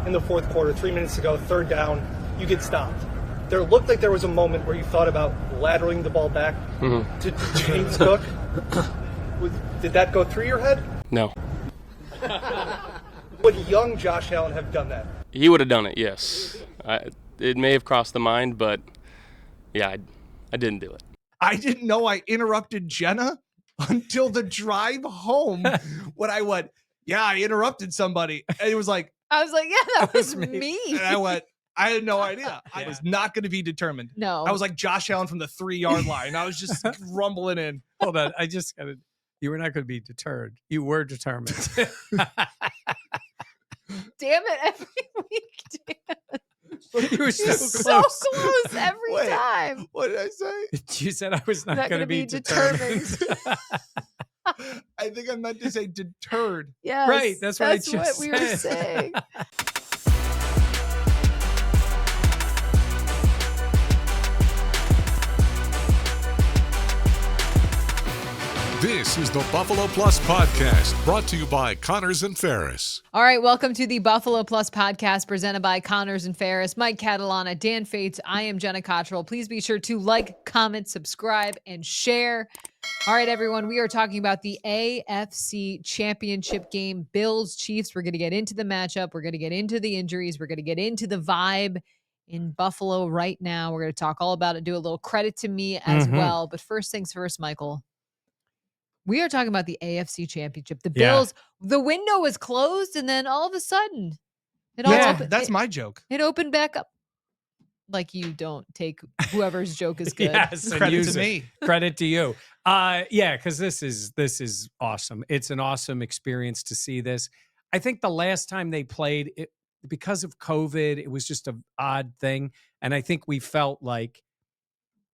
in the fourth quarter, 3 minutes to go, third down, you get stopped. There looked like there was a moment where you thought about lateraling the ball back to James Cook. Did that go through your head? No. Would young Josh Allen have done that? He would have done it, yes. It may have crossed the mind, but yeah, I didn't do it. I didn't know I interrupted Jenna until the drive home when I went, yeah, I interrupted somebody. And it was like, I was like, yeah, that was me. And I went, I had no idea. I was not going to be determined. No. I was like Josh Allen from the 3-yard line. I was just rumbling in. Hold on. I just got to, you were not going to be deterred. You were determined. Damn it, every week, Dan. You were So close every time. What did I say? You said I was not going to be determined. I think I meant to say deterred. Yes, right. That's what I just what we were saying. This is the Buffalo Plus Podcast, brought to you by Connors and Ferris. All right, welcome to the Buffalo Plus Podcast, presented by Connors and Ferris. Mike Catalana, Dan Fates, I am Jenna Cottrell. Please be sure to like, comment, subscribe, and share. All right, everyone, we are talking about the AFC Championship game, Bills-Chiefs. We're going to get into the matchup. We're going to get into the injuries. We're going to get into the vibe in Buffalo right now. We're going to talk all about it, do a little credit to me as well. But first things first, Michael. We are talking about the AFC Championship. The Bills, the window was closed, and then all of a sudden, it all opened. That's my joke. It opened back up. Like you don't take whoever's joke is good. Yes, Credit to me. Credit to you. Yeah, because this is awesome. It's an awesome experience to see this. I think the last time they played, it, because of COVID, it was just an odd thing. And I think we felt like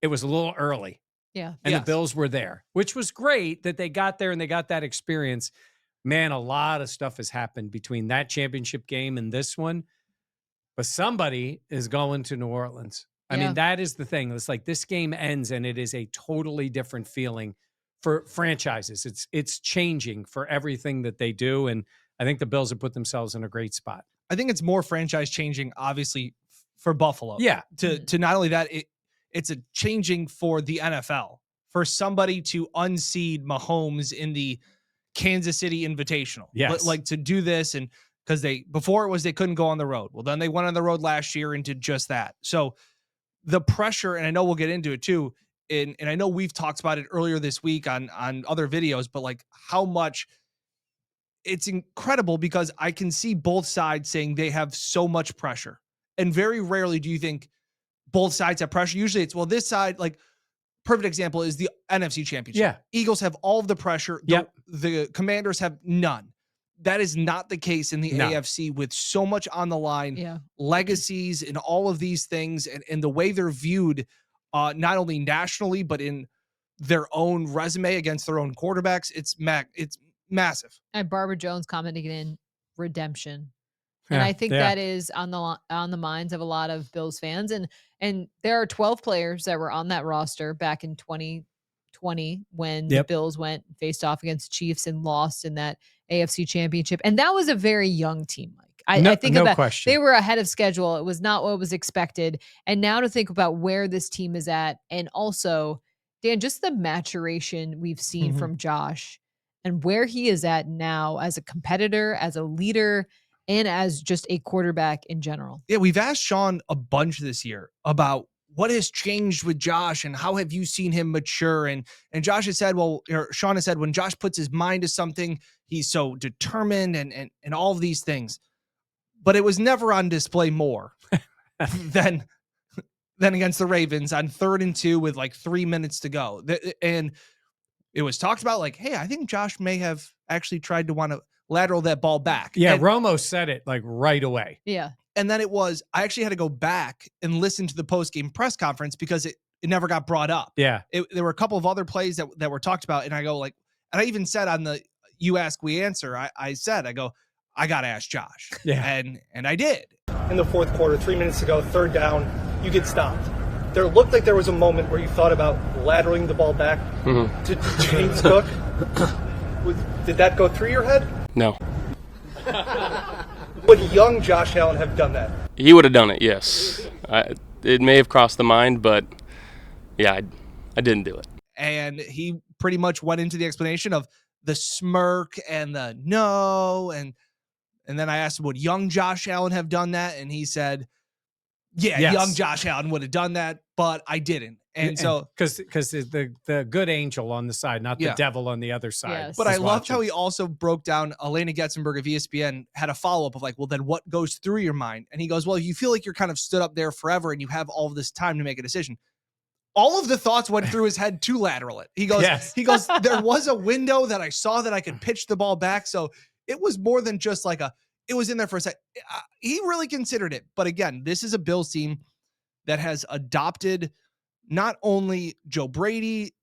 it was a little early. Yeah. And the Bills were there, which was great that they got there and they got that experience. Man, a lot of stuff has happened between that championship game and this one. But somebody is going to New Orleans. I mean, that is the thing. It's like this game ends and it is a totally different feeling for franchises. It's changing for everything that they do. And I think the Bills have put themselves in a great spot. I think it's more franchise changing, obviously, for Buffalo. Yeah. To not only that, it's a changing for the NFL. For somebody to unseed Mahomes in the Kansas City Invitational. Yes. Like to do this, and because before it was they couldn't go on the road. Well, then they went on the road last year and did just that. So the pressure, and I know we'll get into it too, and I know we've talked about it earlier this week on other videos, but like how much it's incredible because I can see both sides saying they have so much pressure. And very rarely do you think both sides have pressure. Usually it's, well, this side, like perfect example is the NFC Championship. Yeah. Eagles have all of the pressure. The Commanders have none. That is not the case in the AFC with so much on the line, legacies and all of these things, and the way they're viewed, not only nationally, but in their own resume against their own quarterbacks. It's massive. And Barbara Jones commenting in redemption. And I think that is on the minds of a lot of Bills fans. And there are 12 players that were on that roster back in 2020 when the Bills went and faced off against Chiefs and lost in that AFC Championship. And that was a very young team, Mike. I think about question. They were ahead of schedule. It was not what was expected. And now to think about where this team is at, and also, Dan, just the maturation we've seen from Josh and where he is at now as a competitor, as a leader, and as just a quarterback in general. Yeah, we've asked Sean a bunch this year about what has changed with Josh and how have you seen him mature? And Josh has said, Sean has said, when Josh puts his mind to something, he's so determined and all of these things. But it was never on display more than against the Ravens on 3rd and 2 with like 3 minutes to go. And it was talked about like, hey, I think Josh may have actually tried to want to lateral that ball back. Yeah, and Romo said it like right away. Yeah. And then I actually had to go back and listen to the post-game press conference because it never got brought up. Yeah. There were a couple of other plays that were talked about. And I go like, and I even said on the You Ask, We Answer, I go, I got to ask Josh. Yeah. And I did. In the fourth quarter, 3 minutes to go, third down, you get stopped. There looked like there was a moment where you thought about lateraling the ball back to James Cook. Did that go through your head? No. Would young Josh Allen have done that? He would have done it, yes. It may have crossed the mind, but yeah, I didn't do it. And he pretty much went into the explanation of the smirk and the no. And then I asked him, would young Josh Allen have done that? And he said, yeah, Yes. young Josh Allen would have done that, but I didn't. And so, because the good angel on the side, not the Yeah. devil on the other side. Yes. but I is loved watching. how he also broke down. Elena Getzenberg of ESPN had a follow-up of like, well, then what goes through your mind? And he goes, well, you feel like you're kind of stood up there forever and you have all of this time to make a decision. All of the thoughts went through his head to lateral it. He goes, Yes. there was a window that I saw that I could pitch the ball back. So it was more than just like it was in there for a second. He really considered it. But again, this is a Bills team that has adopted not only Joe Brady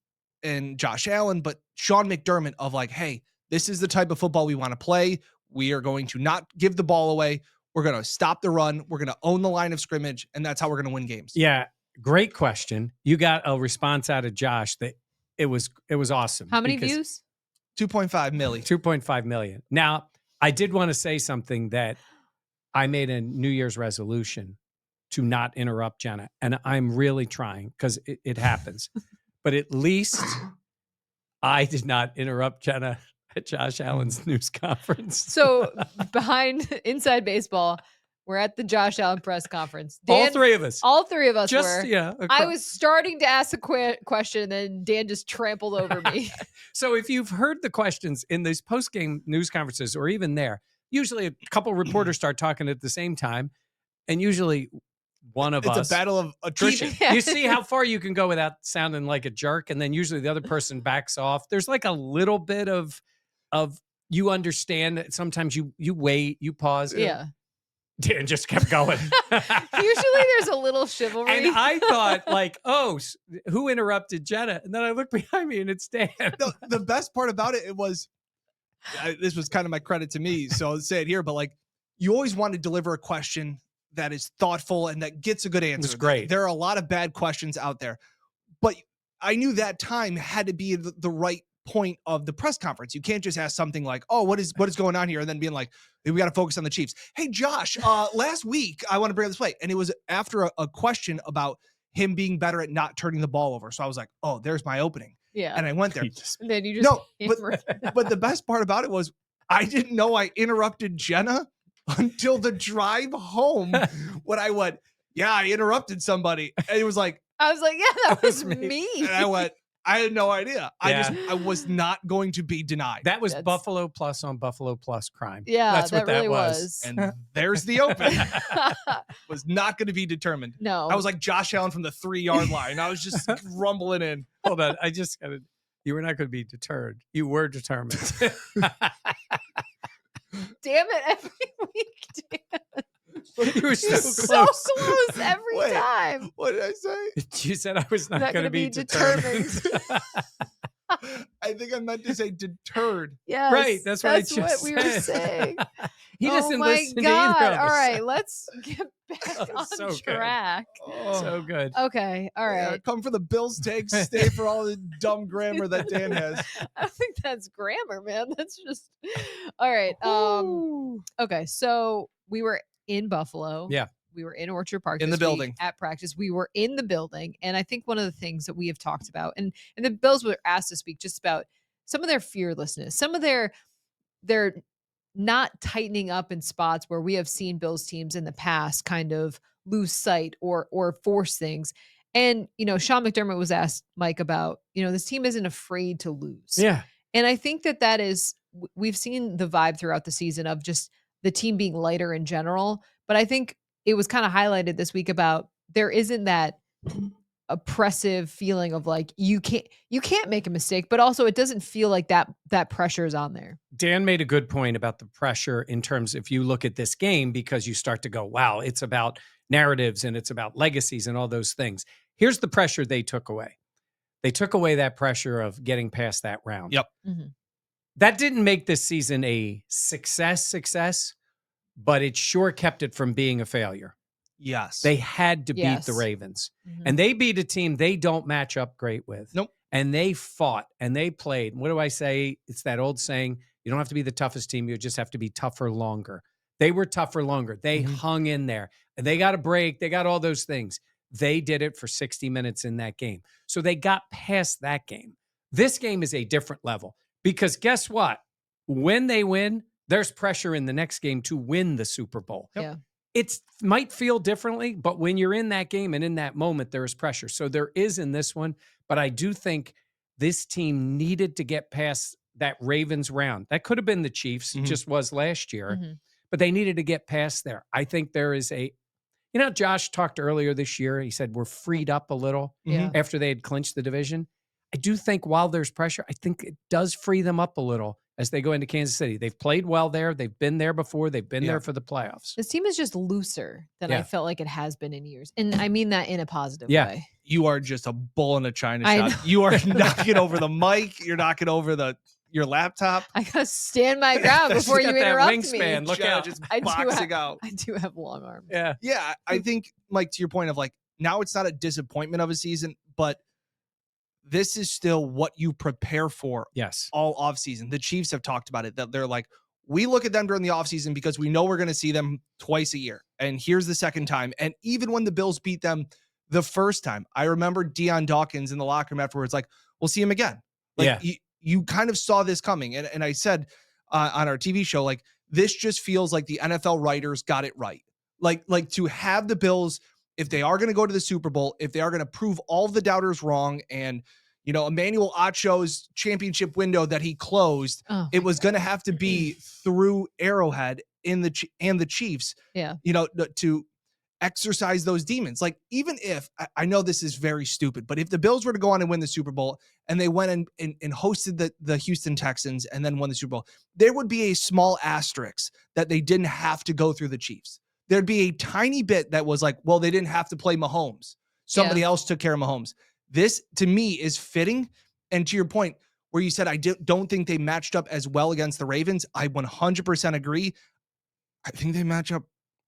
and Josh Allen, but Sean McDermott of like, hey, this is the type of football we want to play. We are going to not give the ball away. We're going to stop the run. We're going to own the line of scrimmage. And that's how we're going to win games. Yeah, great question. You got a response out of Josh that it was awesome. How many because views? 2.5 milli. 2.5 million. Now, I did want to say something that I made a New Year's resolution to not interrupt Jenna. And I'm really trying because it happens. But at least I did not interrupt Jenna at Josh Allen's news conference. So behind Inside Baseball, we're at the Josh Allen press conference. all Dan- three of us. All three of us Just, were. yeah. I was starting to ask a question, and then Dan just trampled over me. So if you've heard the questions in these post-game news conferences or even there, usually a couple reporters start talking at the same time. And usually one of us. It's a battle of attrition. Yeah. You see how far you can go without sounding like a jerk, and then usually the other person backs off. There's like a little bit of you understand that sometimes you wait, you pause. Yeah. Dan just kept going. Usually there's a little chivalry. And I thought like, who interrupted Jenna? And then I look behind me and it's Dan. The best part about it was, this was kind of my credit to me, so I'll say it here, but like, you always want to deliver a question that is thoughtful and that gets a good answer. was great. There are a lot of bad questions out there, but I knew that time had to be the right point of the press conference. You can't just ask something like, oh, what is going on here? And then being like, hey, we got to focus on the Chiefs. Hey, Josh, last week, I want to bring up this play. And it was after a question about him being better at not turning the ball over. So I was like, oh, there's my opening. yeah. And I went there. And then you just But the best part about it was I didn't know I interrupted Jenna until the drive home when I went, yeah, I interrupted somebody. And it was like, I was like, yeah, that was was me. me. and I went, I had no idea. Yeah. I was not going to be denied. That was That's- Buffalo Plus on Buffalo Plus crime. Yeah, That's what that really that was. And there's the open. Was not going to be determined. No. I was like Josh Allen from the 3-yard line. I was just rumbling in. Hold on. I just got to. You were not going to be deterred. You were determined. damn it, every week, Dan. You were so So close. close every Wait. time. What did I say? You said I was not Not going to gonna be be determined. I think I meant to say deterred. Yes, Right, that's what I what just we were said. saying. He Oh doesn't my listen to God. either of All us. right, let's get back Oh, on so good. track. So good. Okay, all Yeah, right. come for the Bills takes, stay for all the dumb grammar that Dan has. I don't think that's grammar, man. That's just all right. Okay, so we were in Buffalo. Yeah. We were in Orchard Park In this the week building. at practice. We were in the building, and I think one of the things that we have talked about, and the Bills were asked to speak just about some of their fearlessness, some of their not tightening up in spots where we have seen Bills teams in the past kind of lose sight or force things. And Sean McDermott was asked, Mike, about this team isn't afraid to lose. Yeah. And I think that is, we've seen the vibe throughout the season of just the team being lighter in general. But I think it was kind of highlighted this week about there isn't that oppressive feeling of like, you can't make a mistake, but also it doesn't feel like that pressure is on there. Dan made a good point about the pressure in terms if you look at this game, because you start to go, wow, it's about narratives and it's about legacies and all those things. Here's the pressure they took away. They took away that pressure of getting past that round. Yep. Mhm. That didn't make this season a success, but it sure kept it from being a failure. Yes. They had to beat Yes. the Ravens. Mhm. And they beat a team they don't match up great with. Nope. And they fought and they played. What do I say? It's that old saying, you don't have to be the toughest team. You just have to be tougher longer. They were tougher longer. They hung in there. And they got a break. They got all those things. They did it for 60 minutes in that game. So they got past that game. This game is a different level because guess what? When they win, there's pressure in the next game to win the Super Bowl. Yeah. It might feel differently, but when you're in that game and in that moment, there is pressure. So there is in this one, but I do think this team needed to get past that Ravens round. That could have been the Chiefs, just was last year, but they needed to get past there. I think there is Josh talked earlier this year. He said we're freed up a little after they had clinched the division. I do think while there's pressure, I think it does free them up a little as they go into Kansas City. They've played well there. They've been there before. They've been there for the playoffs. This team is just looser than I felt like it has been in years. And I mean that in a positive way. You are just a bull in a china shop. You are knocking over the mic. You're knocking over your laptop. I gotta stand my ground before you interrupt wingspan. me. Look out. Just boxing out. I do have long arms. Yeah. Yeah. I think, Mike, to your point of like, now it's not a disappointment of a season, but this is still what you prepare for all offseason. The Chiefs have talked about it, that they're like, we look at them during the offseason because we know we're going to see them twice a year. And here's the second time. And even when the Bills beat them the first time, I remember Deion Dawkins in the locker room afterwards, like, we'll see him again. Like, you kind of saw this coming. And I said on our TV show, like, this just feels like the NFL writers got it right. Like to have the Bills, if they are going to go to the Super Bowl, if they are going to prove all the doubters wrong, and Emmanuel Acho's championship window that he closed, it was going to have to be through Arrowhead and the Chiefs. Yeah. To exercise those demons. Like, even if I know this is very stupid, but if the Bills were to go on and win the Super Bowl and they went and hosted the Houston Texans and then won the Super Bowl, there would be a small asterisk that they didn't have to go through the Chiefs. There'd be a tiny bit that was like, well, they didn't have to play Mahomes. Somebody else took care of Mahomes. This, to me, is fitting. And to your point, where you said, I don't think they matched up as well against the Ravens, I 100% agree. I think they match up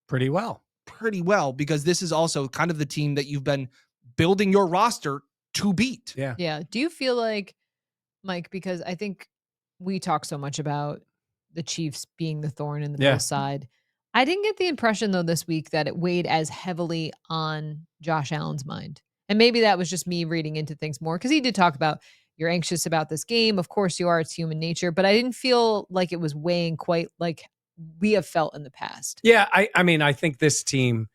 pretty well because this is also kind of the team that you've been building your roster to beat. Yeah. Yeah. Do you feel like, Mike, because I think we talk so much about the Chiefs being the thorn in the Bills side. I didn't get the impression, though, this week that it weighed as heavily on Josh Allen's mind. And maybe that was just me reading into things more, because he did talk about, you're anxious about this game. Of course you are. It's human nature. But I didn't feel like it was weighing quite like we have felt in the past. Yeah. I mean, I think this team,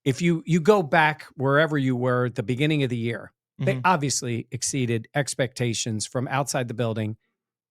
if you go back wherever you were at the beginning of the year, they obviously exceeded expectations from outside the building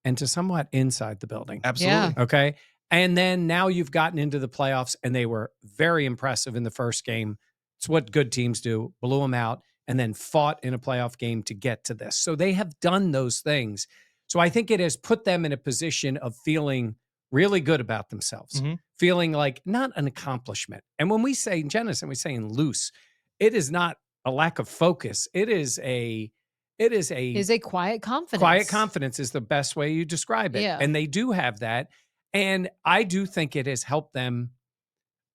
and to somewhat inside the building. Absolutely. Yeah. Okay. And then now you've gotten into the playoffs and they were very impressive in the first game. It's what good teams do, blew them out, and then fought in a playoff game to get to this. So they have done those things. So I think it has put them in a position of feeling really good about themselves, feeling like not an accomplishment. And when we say, Jenna, and we're saying loose, it is not a lack of focus. It is a quiet confidence. Quiet confidence is the best way you describe it. Yeah. And they do have that. And I do think it has helped them.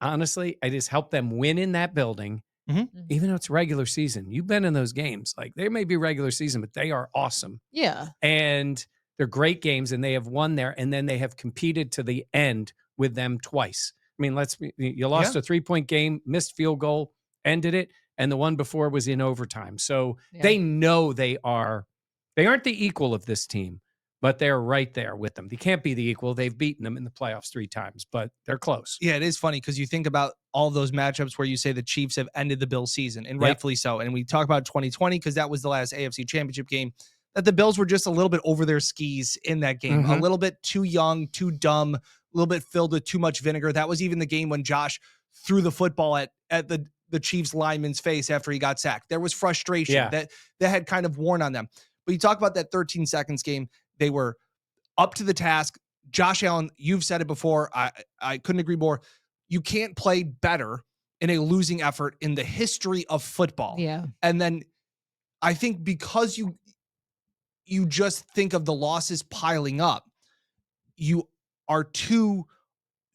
Honestly, it has helped them win in that building, even though it's regular season. You've been in those games. Like, they may be regular season, but they are awesome. Yeah. And they're great games, and they have won there. And then they have competed to the end with them twice. I mean, you lost a 3-point game, missed field goal, ended it. And the one before was in overtime. So they know they aren't the equal of this team, but they're right there with them. They can't be the equal. They've beaten them in the playoffs 3 times, but they're close. Yeah, it is funny because you think about all those matchups where you say the Chiefs have ended the Bills season, and rightfully so. And we talk about 2020 because that was the last AFC Championship game, that the Bills were just a little bit over their skis in that game, a little bit too young, too dumb, a little bit filled with too much vinegar. That was even the game when Josh threw the football at the Chiefs lineman's face after he got sacked. There was frustration that had kind of worn on them. But you talk about that 13 seconds game, they were up to the task. Josh Allen, you've said it before. I couldn't agree more. You can't play better in a losing effort in the history of football. Yeah. And then I think because you just think of the losses piling up, you are too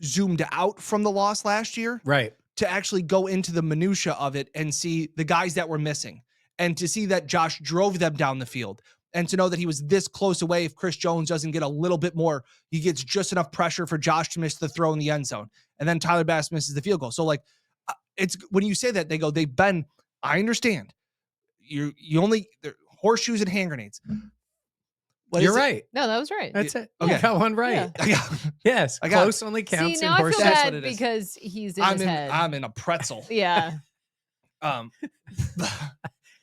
zoomed out from the loss last year. Right. To actually go into the minutia of it and see the guys that were missing, and to see that Josh drove them down the field, And to know that he was this close away, if Chris Jones doesn't get a little bit more, he gets just enough pressure for Josh to miss the throw in the end zone. And then Tyler Bass misses the field goal. So like, it's when you say that, they've been, I understand. You only, horseshoes and hand grenades. You're right. No, that was right. That's it. Okay. You got one right. Yeah. Yes. I got Close only counts See, in now I horse. feel That's bad what it is. because he's in his head. I'm in a pretzel. Yeah.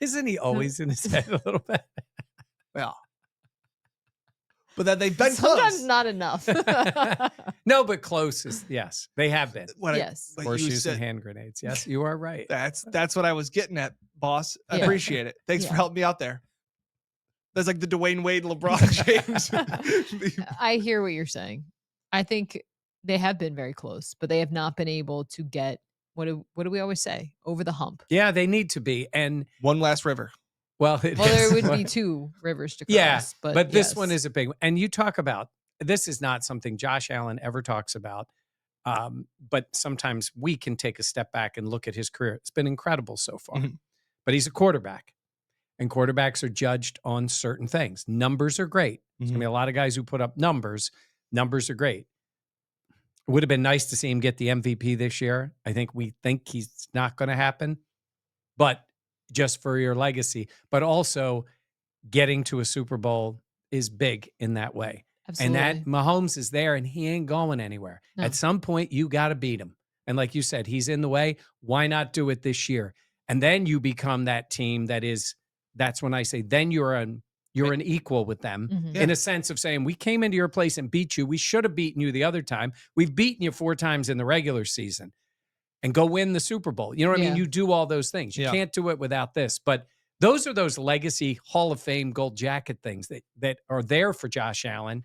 Isn't he always in his head a little bit? Yeah. But that they've been Sometimes close. not enough. No, but close is, yes, they have been. Yes. But you Horseshoes said- and hand grenades. Yes, you are right. That's what I was getting at, boss. I Yeah. appreciate it. Thanks for Yeah. helping me out there. That's like the Dwayne Wade, LeBron James. I hear what you're saying. I think they have been very close, but they have not been able to get what do we always say? Over the hump. Yeah, they need to be. And One last river. well, There would be 2 rivers to cross. Yeah, but this yes. one is a big one. And you talk about, this is not something Josh Allen ever talks about. But sometimes we can take a step back and look at his career. It's been incredible so far. Mhm. But he's a quarterback. And quarterbacks are judged on certain things. Numbers are great. There's going to be a lot of guys who put up numbers. Numbers are great. It would have been nice to see him get the MVP this year. I think we think he's not going to happen. But just for your legacy. But also getting to a Super Bowl is big in that way. Absolutely. And that Mahomes is there and he ain't going anywhere. No. At some point, you got to beat him. And like you said, he's in the way. Why not do it this year? And then you become that team that's when I say, then you're an equal with them Mhm. in a sense of saying, we came into your place and beat you. We should have beaten you the other time. We've beaten you 4 times in the regular season and go win the Super Bowl. You know what I mean? Yeah. You do all those things. You Yeah. can't do it without this. But those are those legacy Hall of Fame gold jacket things that are there for Josh Allen.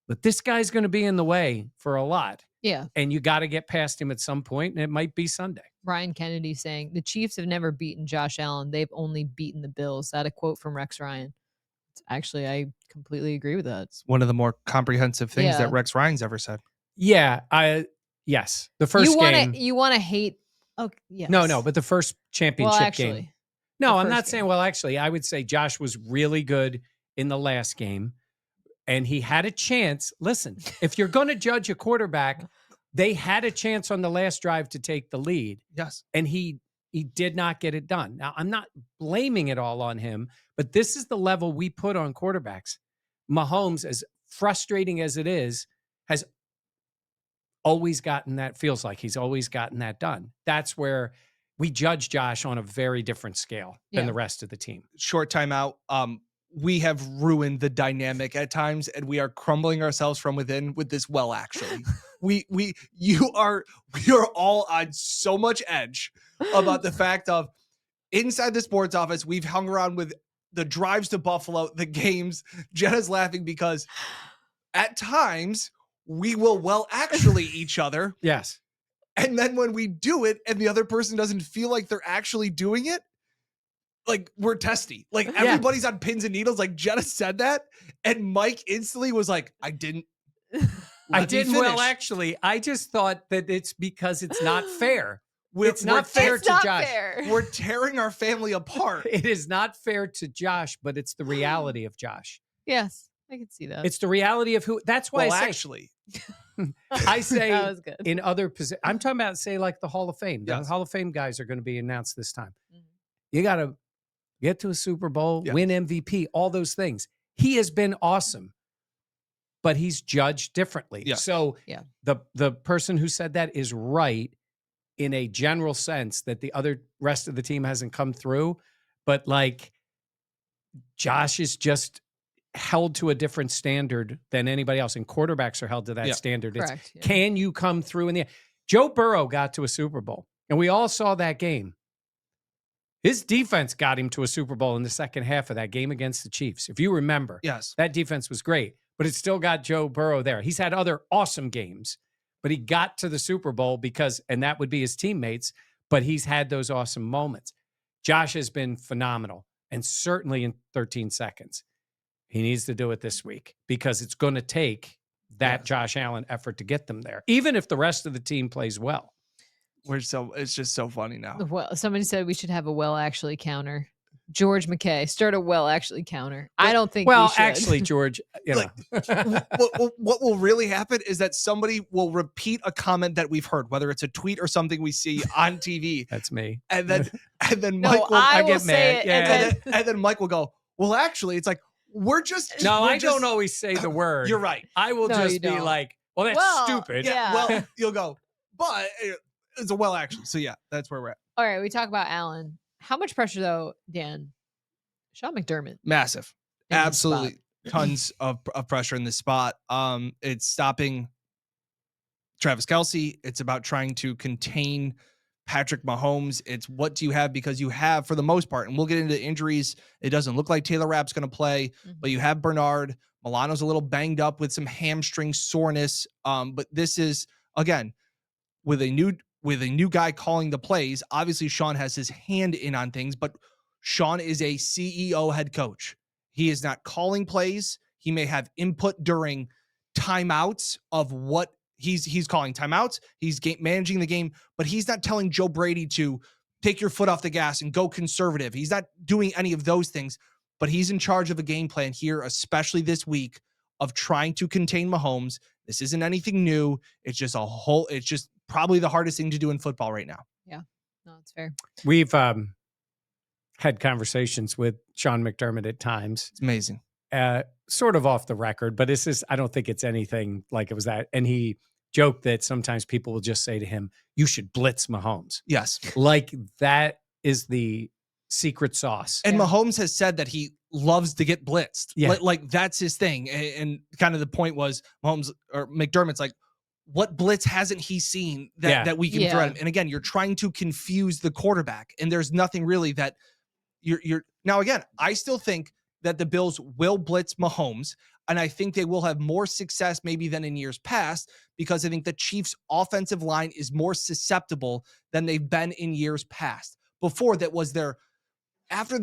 But this guy's going to be in the way for a lot. Yeah. And you got to get past him at some point, and it might be Sunday. Ryan Kennedy saying the Chiefs have never beaten Josh Allen. They've only beaten the Bills. That a quote from Rex Ryan. Actually, I completely agree with that. It's one of the more comprehensive things Yeah. that Rex Ryan's ever said. Yeah, yes. The first game. You want to hate. Oh, yes. No, but the first championship well, game. actually, No, the I'm first not game. saying, well, actually, I would say Josh was really good in the last game and he had a chance. Listen, if you're going to judge a quarterback, they had a chance on the last drive to take the lead Yes. and he did not get it done. Now, I'm not blaming it all on him, but this is the level we put on quarterbacks. Mahomes, as frustrating as it is, has always gotten that, feels like he's always gotten that done. That's where we judge Josh on a very different scale than Yeah. the rest of the team. Short timeout. We have ruined the dynamic at times, and we are crumbling ourselves from within with this. Well, actually, we are all on so much edge about the fact of inside the sports office. We've hung around with the drives to Buffalo, the games. Jenna's laughing because at times we will actually each other. Yes. And then when we do it and the other person doesn't feel like they're actually doing it, like we're testy. Like everybody's on pins and needles. Like Jenna said that. And Mike instantly was like, I didn't. I let me didn't. Well, finish. actually, I just thought that it's because it's not fair. We're- It's not fair It's to not Josh. fair. We're tearing our family apart. It is not fair to Josh, but it's the reality of Josh. Yes, I can see that. It's the reality of who. That's why Well, I say, actually, I say that was good. in other positions. I'm talking about, say, like the Hall of Fame. The Yes. Hall of Fame guys are going to be announced this time. Mhm. You got to get to a Super Bowl, Yes. win MVP, all those things. He has been awesome, but he's judged differently. Yeah. So Yeah. the person who said that is right in a general sense that the other rest of the team hasn't come through. But like Josh is just held to a different standard than anybody else. And quarterbacks are held to that Yeah. standard. It's, Correct. yeah. can you come through in the Joe Burrow got to a Super Bowl and we all saw that game. His defense got him to a Super Bowl in the second half of that game against the Chiefs. If you remember, yes. that defense was great, but it still got Joe Burrow there. He's had other awesome games, but he got to the Super Bowl because, and that would be his teammates, but he's had those awesome moments. Josh has been phenomenal, and certainly in 13 seconds. He needs to do it this week because it's going to take that Josh Allen effort to get them there, even if the rest of the team plays well. It's just so funny now. Well, somebody said we should have a well actually counter. George McKay, start a well actually counter. I don't think Well, we should. actually, George, What will really happen is that somebody will repeat a comment that we've heard, whether it's a tweet or something we see on TV, that's me. and then No, Mike will I will get say mad. it, Yeah. and then Mike will go, well, actually, it's like we're just No, we're I just- don't always say the word. You're right. I will No, you just be don't. like, well, that's Well, stupid. yeah. Well, you'll go, but it's a well actually. So yeah, that's where we're at. All right, we talk about Allen. How much pressure though, Dan? Sean McDermott. Massive, in this absolutely, spot. tons of pressure in this spot. It's stopping Travis Kelce. It's about trying to contain Patrick Mahomes. It's what do you have, because you have, for the most part, and we'll get into injuries. It doesn't look like Taylor Rapp's going to play, but you have Bernard. Milano's a little banged up with some hamstring soreness. But this is, again, with a new guy calling the plays. Obviously, Sean has his hand in on things, but Sean is a CEO head coach. He is not calling plays. He may have input during timeouts of what he's calling timeouts. He's managing the game, but he's not telling Joe Brady to take your foot off the gas and go conservative. He's not doing any of those things, but he's in charge of a game plan here, especially this week, of trying to contain Mahomes. This isn't anything new. It's just it's just probably the hardest thing to do in football right now. Yeah, no, it's fair. We've had conversations with Sean McDermott at times. It's amazing. Sort of off the record, but I don't think it's anything like it was that. And he joked that sometimes people will just say to him, you should blitz Mahomes. Yes. Like that is the secret sauce. And Mahomes has said that he loves to get blitzed. Yeah. Like that's his thing. And kind of the point was Mahomes or McDermott's like, what blitz hasn't he seen that we can throw at him? And again, you're trying to confuse the quarterback, and there's nothing really that you're now. Again, I still think that the Bills will blitz Mahomes, and I think they will have more success maybe than in years past, because I think the Chiefs' offensive line is more susceptible than they've been in years past. Before that was after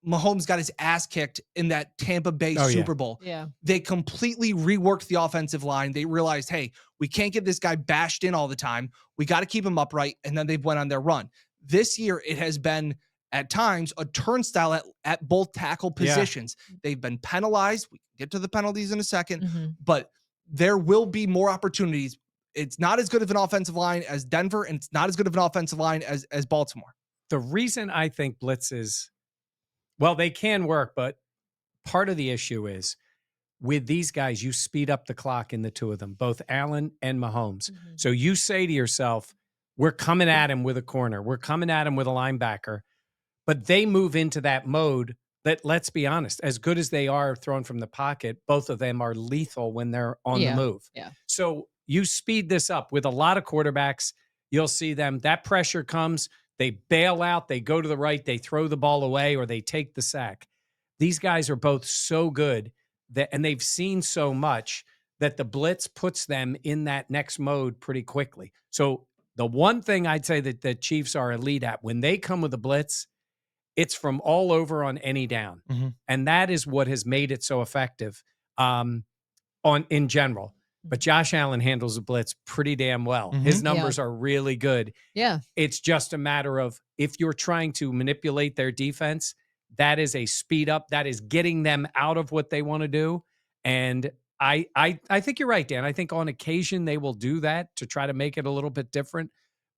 Mahomes got his ass kicked in that Tampa Bay Super Bowl. Yeah. They completely reworked the offensive line. They realized, hey, we can't get this guy bashed in all the time. We got to keep him upright. And then they went on their run. This year, it has been at times a turnstile at both tackle positions. They've been penalized. We can get to the penalties in a second, but there will be more opportunities. It's not as good of an offensive line as Denver, and it's not as good of an offensive line as Baltimore. The reason I think blitzes, well, they can work, but part of the issue is with these guys, you speed up the clock in the two of them, both Allen and Mahomes. So you say to yourself, we're coming at him with a corner. We're coming at him with a linebacker. But they move into that mode that, let's be honest, as good as they are thrown from the pocket, both of them are lethal when they're on the move. Yeah. So you speed this up with a lot of quarterbacks. You'll see them. That pressure comes. They bail out. They go to the right. They throw the ball away, or they take the sack. These guys are both so good and they've seen so much that the blitz puts them in that next mode pretty quickly. So the one thing I'd say that the Chiefs are elite at, when they come with a blitz, it's from all over on any down. And that is what has made it so effective in general. But Josh Allen handles the blitz pretty damn well. His numbers are really good. Yeah. It's just a matter of, if you're trying to manipulate their defense, that is a speed up. That is getting them out of what they want to do. And I think you're right, Dan. I think on occasion they will do that to try to make it a little bit different.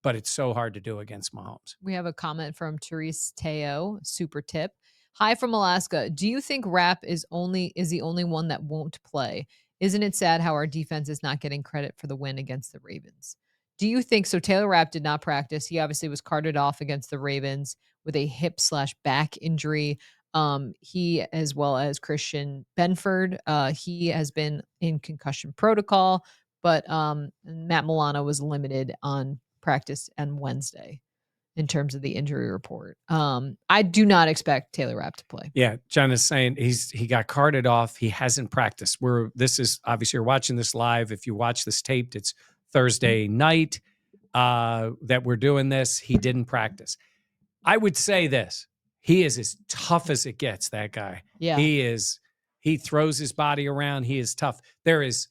But it's so hard to do against Mahomes. We have a comment from Therese Teo, super tip. Hi from Alaska. Do you think Rapp is the only one that won't play? Isn't it sad how our defense is not getting credit for the win against the Ravens? Do you think so? Taylor Rapp did not practice. He obviously was carted off against the Ravens with a hip/back injury. He, as well as Christian Benford, he has been in concussion protocol, but Matt Milano was limited on practice on Wednesday in terms of the injury report. I do not expect Taylor Rapp to play. Yeah, John is saying he got carted off. He hasn't practiced. This is obviously, you're watching this live. If you watch this taped, it's Thursday night that we're doing this. He didn't practice. I would say this: he is as tough as it gets. That guy. Yeah, He throws his body around. He is tough. There is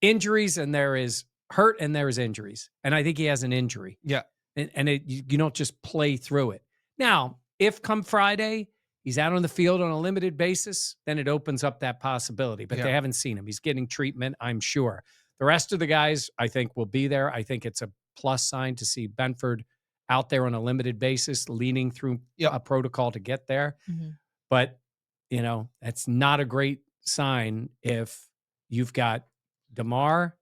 injuries and there is hurt and there is injuries. And I think he has an injury. Yeah. And you don't just play through it. Now, if come Friday, he's out on the field on a limited basis, then it opens up that possibility. But they haven't seen him. He's getting treatment, I'm sure. The rest of the guys, I think, will be there. I think it's a plus sign to see Benford out there on a limited basis, leaning through a protocol to get there. But, that's not a great sign if you've got DeMar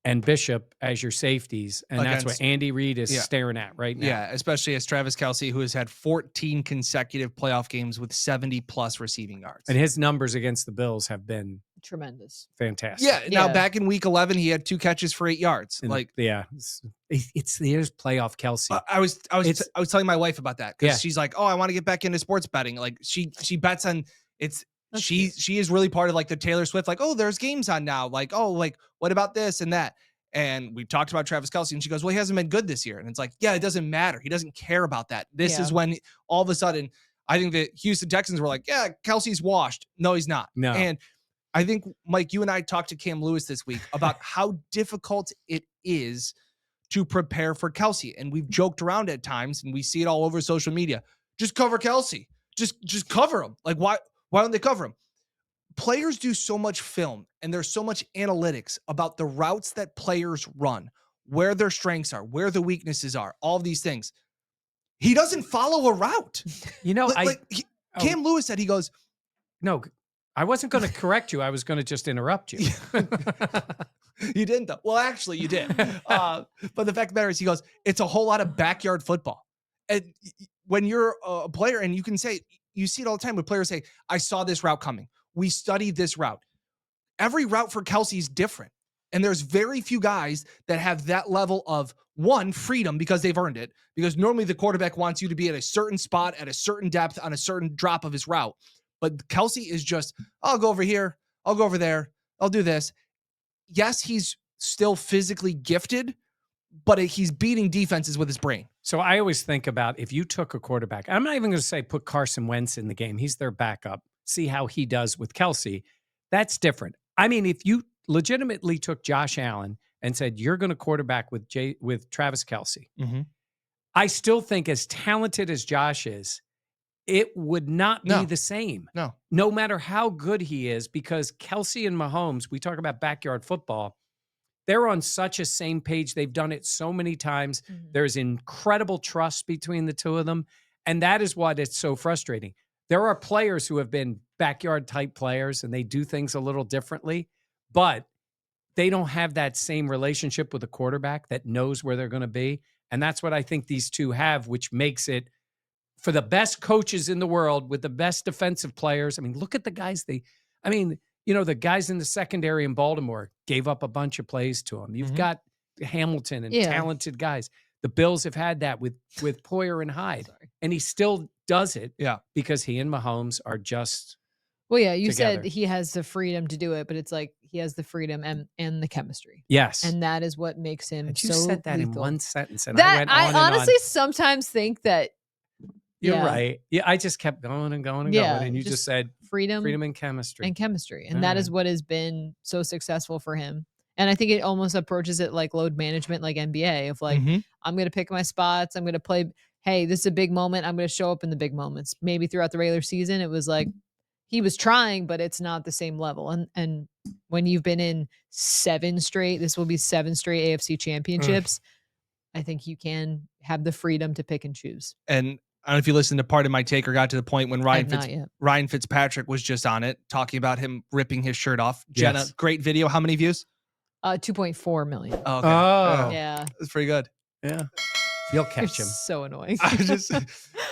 and Bishop as your safeties, and that's what Andy Reid is staring at right now. Yeah, especially as Travis Kelce, who has had 14 consecutive playoff games with 70-plus receiving yards. And his numbers against the Bills have been tremendous. Fantastic. Yeah, now back in week 11, he had 2 catches for 8 yards. And it's there's playoff Kelce. I was telling my wife about that because she's like, "Oh, I want to get back into sports betting." Like she bets on it's. She is really part of like the Taylor Swift, like, oh, there's games on now. Like, oh, like, what about this and that? And we talked about Travis Kelce, and she goes, well, he hasn't been good this year. And it's like, yeah, it doesn't matter. He doesn't care about that. This is when all of a sudden, I think the Houston Texans were like, yeah, Kelce's washed. No, he's not. No. And I think, Mike, you and I talked to Cam Lewis this week about how difficult it is to prepare for Kelce. And we've joked around at times, and we see it all over social media. Just cover Kelce. Just cover him. Like, why don't they cover him? Players do so much film and there's so much analytics about the routes that players run, where their strengths are, where the weaknesses are, all of these things. He doesn't follow a route. Cam Lewis said, he goes, no, I wasn't going to correct you. I was going to just interrupt you. You didn't though. Well, actually you did. But the fact of the matter is he goes, it's a whole lot of backyard football. And when you're a player and you can say, you see it all the time when players say, I saw this route coming. We studied this route. Every route for Kelce is different. And there's very few guys that have that level of, one, freedom because they've earned it. Because normally the quarterback wants you to be at a certain spot, at a certain depth, on a certain drop of his route. But Kelce is just, I'll go over here. I'll go over there. I'll do this. Yes, he's still physically gifted, but he's beating defenses with his brain. So I always think about if you took a quarterback, I'm not even going to say put Carson Wentz in the game. He's their backup. See how he does with Kelce. That's different. I mean, if you legitimately took Josh Allen and said, you're going to quarterback with Travis Kelce, I still think as talented as Josh is, it would not be the same. No matter how good he is, because Kelce and Mahomes, we talk about backyard football, they're on such a same page. They've done it so many times. There's incredible trust between the two of them. And that is what it's so frustrating. There are players who have been backyard type players and they do things a little differently, but they don't have that same relationship with a quarterback that knows where they're going to be. And that's what I think these two have, which makes it for the best coaches in the world with the best defensive players. I mean, look at the guys the guys in the secondary in Baltimore gave up a bunch of plays to him. You've got Hamilton and talented guys. The Bills have had that with Poyer and Hyde, and he still does it because he and Mahomes are just you together. said he has the freedom to do it, but it's like he has the freedom and the chemistry. Yes. And that is what makes him and so you said that lethal. in one sentence, and that I went on and honestly on. sometimes think that You're right. Yeah, I just kept going and going and going, and you just said freedom and chemistry. And that is what has been so successful for him. And I think it almost approaches it like load management, like NBA, of like, I'm going to pick my spots. I'm going to play. Hey, this is a big moment. I'm going to show up in the big moments. Maybe throughout the regular season, it was like he was trying, but it's not the same level. And when you've been in 7 straight, this will be 7 straight AFC championships. I think you can have the freedom to pick and choose. And I don't know if you listened to part of my take or got to the point when Ryan Fitzpatrick was just on it, talking about him ripping his shirt off. Jenna, great video. How many views? 2.4 million. Oh, okay. Yeah. That's pretty good. Yeah. You'll catch him. So annoying.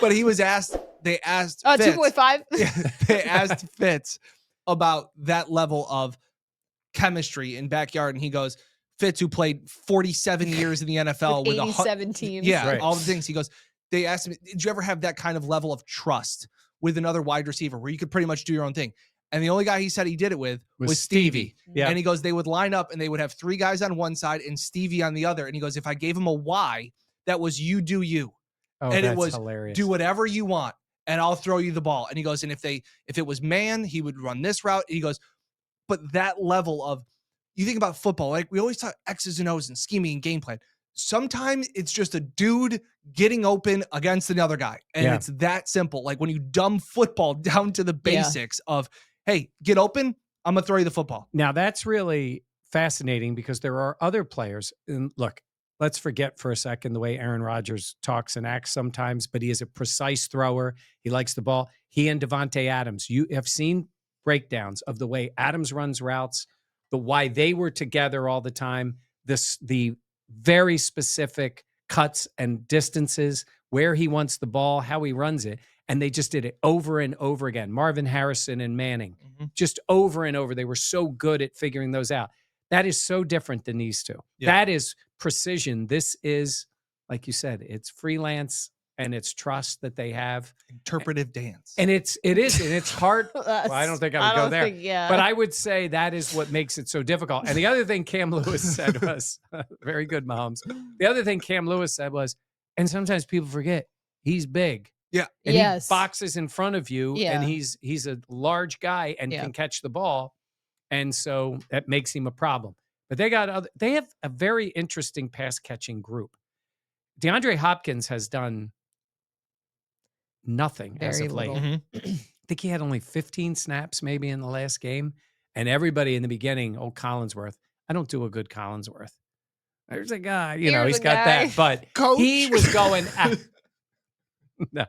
But he was asked, they asked 2.5. They asked Fitz about that level of chemistry in backyard. And he goes, Fitz, who played 47 years in the NFL with 87 teams. Yeah. All the things. He goes, they asked him, did you ever have that kind of level of trust with another wide receiver where you could pretty much do your own thing? And the only guy he said he did it with was Stevie. Yeah. And he goes, they would line up and they would have 3 guys on one side and Stevie on the other. And he goes, if I gave him a Y, that was you do you. And it was hilarious. Do whatever you want and I'll throw you the ball. And he goes, and if it was man, he would run this route. And he goes, but that level of, you think about football, like we always talk X's and O's and scheming and game plan. sometimes it's just a dude getting open against another guy. And it's that simple. Like when you dumb football down to the basics of, hey, get open, I'm going to throw you the football. Now, that's really fascinating because there are other players. And look, let's forget for a second the way Aaron Rodgers talks and acts sometimes, but he is a precise thrower. He likes the ball. He and Devontae Adams, you have seen breakdowns of the way Adams runs routes, the why they were together all the time, the very specific cuts and distances, where he wants the ball, how he runs it. And they just did it over and over again. Marvin Harrison and Manning, just over and over. They were so good at figuring those out. That is so different than these two. Yeah. That is precision. This is, like you said, it's freelance and it's trust that they have. Interpretive dance. And it is, and it's hard. Well, I don't think I would go there. Yeah. But I would say that is what makes it so difficult. And the other thing Cam Lewis said was, very good, Mahomes. The other thing Cam Lewis said was, and sometimes people forget, he's big. Yeah. And he boxes in front of you, and he's a large guy and can catch the ball. And so that makes him a problem. But they have a very interesting pass catching group. DeAndre Hopkins has done nothing as of late. I think he had only 15 snaps maybe in the last game. And everybody in the beginning, Collinsworth, I don't do a good Collinsworth. There's a guy, he's got that. But Coach. He was going out. No.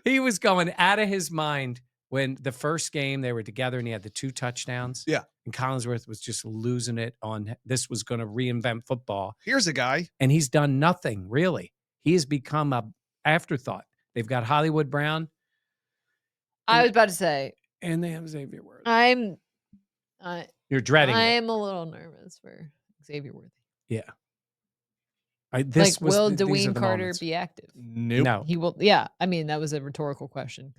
He was going out of his mind when the first game they were together and he had the 2 touchdowns. Yeah. And Collinsworth was just losing it on this was going to reinvent football. Here's a guy. And he's done nothing, really. He has become a afterthought. They've got Hollywood Brown. I was about to say. And they have Xavier Worthy. You're dreading it. I am a little nervous for Xavier Worthy. Yeah. Will Dwayne Carter moments. be active? Nope. No. He will. Yeah. I mean, that was a rhetorical question.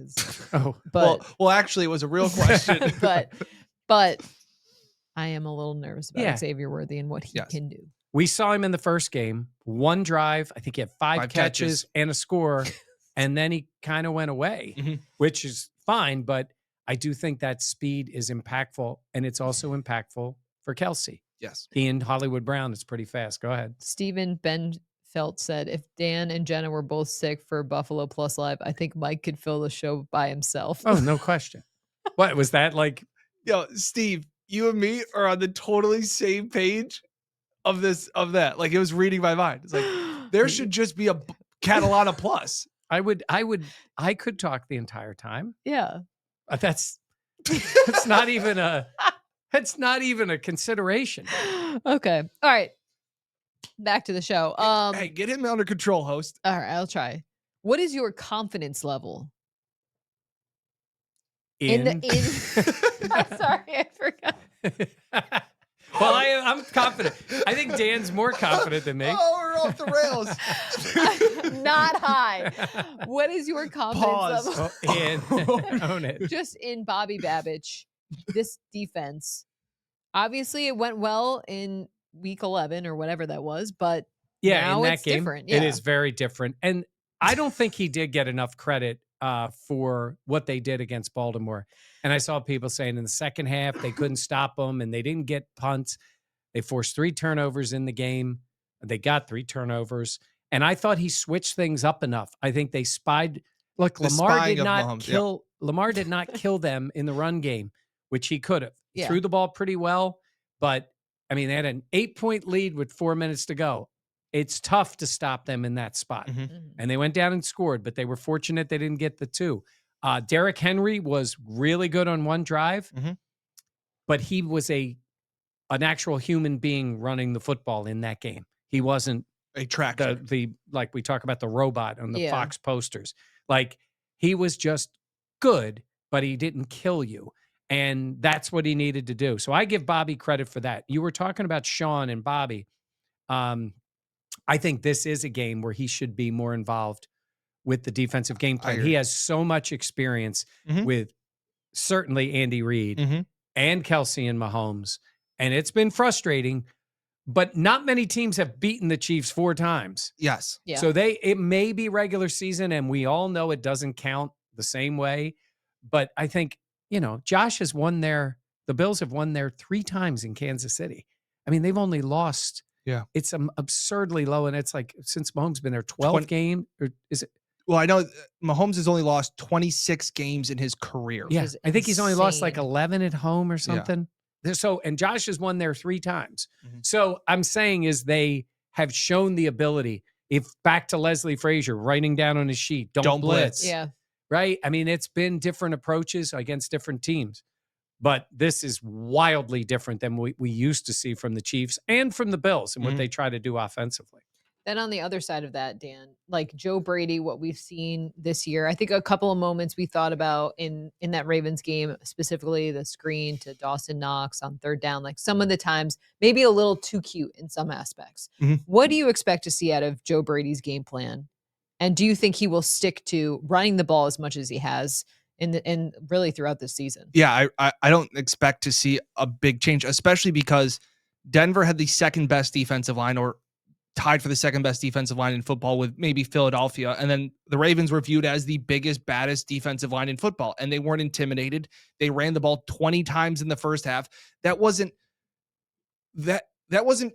Well, actually, it was a real question. but I am a little nervous about Xavier Worthy and what he can do. We saw him in the first game. 1 drive. I think he had 5 catches and a score. And then he kind of went away, which is fine. But I do think that speed is impactful. And it's also impactful for Kelce. Yes. He and Hollywood Brown, it's pretty fast. Go ahead. Stephen Benfelt said, if Dan and Jenna were both sick for Buffalo Plus Live, I think Mike could fill the show by himself. Oh, no question. What was that like? Yo, Steve, you and me are on the totally same page of that. Like it was reading my mind. It's like there should just be a Catalana Plus. I could talk the entire time. Yeah. That's not even a consideration. Okay. All right. Back to the show. Hey, get him under control, host. All right, I'll try. What is your confidence level? In Sorry, I forgot. Well, I'm confident. I think Dan's more confident than me. Oh, we're off the rails. Not high. What is your confidence level? Own it. Just in Bobby Babich, this defense. Obviously, it went well in week 11 or whatever that was, but now in that it's game, different. It is very different. And I don't think he did get enough credit for what they did against Baltimore. And I saw people saying in the second half, they couldn't stop them and they didn't get punts. They forced 3 turnovers in the game. They got 3 turnovers. And I thought he switched things up enough. I think they spied. Look, Lamar did not kill them in the run game, which he could have. He threw the ball pretty well, but I mean, they had an 8-point lead with 4 minutes to go. It's tough to stop them in that spot. And they went down and scored, but they were fortunate they didn't get the 2. Derrick Henry was really good on 1 drive, but he was an actual human being running the football in that game. He wasn't a tractor. The like we talk about the robot on the Fox posters. Like he was just good, but he didn't kill you. And that's what he needed to do. So I give Bobby credit for that. You were talking about Sean and Bobby. I think this is a game where he should be more involved with the defensive game plan. He has so much experience with certainly Andy Reid and Kelce and Mahomes. And it's been frustrating, but not many teams have beaten the Chiefs 4 times. Yes. Yeah. So it may be regular season, and we all know it doesn't count the same way. But I think, Josh has the Bills have won there 3 times in Kansas City. I mean, they've only lost Yeah. It's absurdly low. And it's like, since Mahomes been there 12 game, or is it? Well, I know Mahomes has only lost 26 games in his career. Yeah. is I think he's only lost like insane. 11 at home or something. So, and Josh has won there 3 times. So I'm saying is they have shown the ability, if back to Leslie Frazier writing down on his sheet, don't blitz. Yeah. Right. I mean, it's been different approaches against different teams, but this is wildly different than we used to see from the Chiefs and from the Bills and what they try to do offensively. Then on the other side of that, Dan, like Joe Brady, what we've seen this year, I think a couple of moments we thought about in that Ravens game, specifically the screen to Dawson Knox on third down, like some of the times maybe a little too cute in some aspects. What do you expect to see out of Joe Brady's game plan? And do you think he will stick to running the ball as much as he has in really throughout this season? Yeah, I don't expect to see a big change, especially because Denver had the second best defensive line, or tied for the second best defensive line in football with maybe Philadelphia. And then the Ravens were viewed as the biggest, baddest defensive line in football, and they weren't intimidated. They ran the ball 20 times in the first half. That wasn't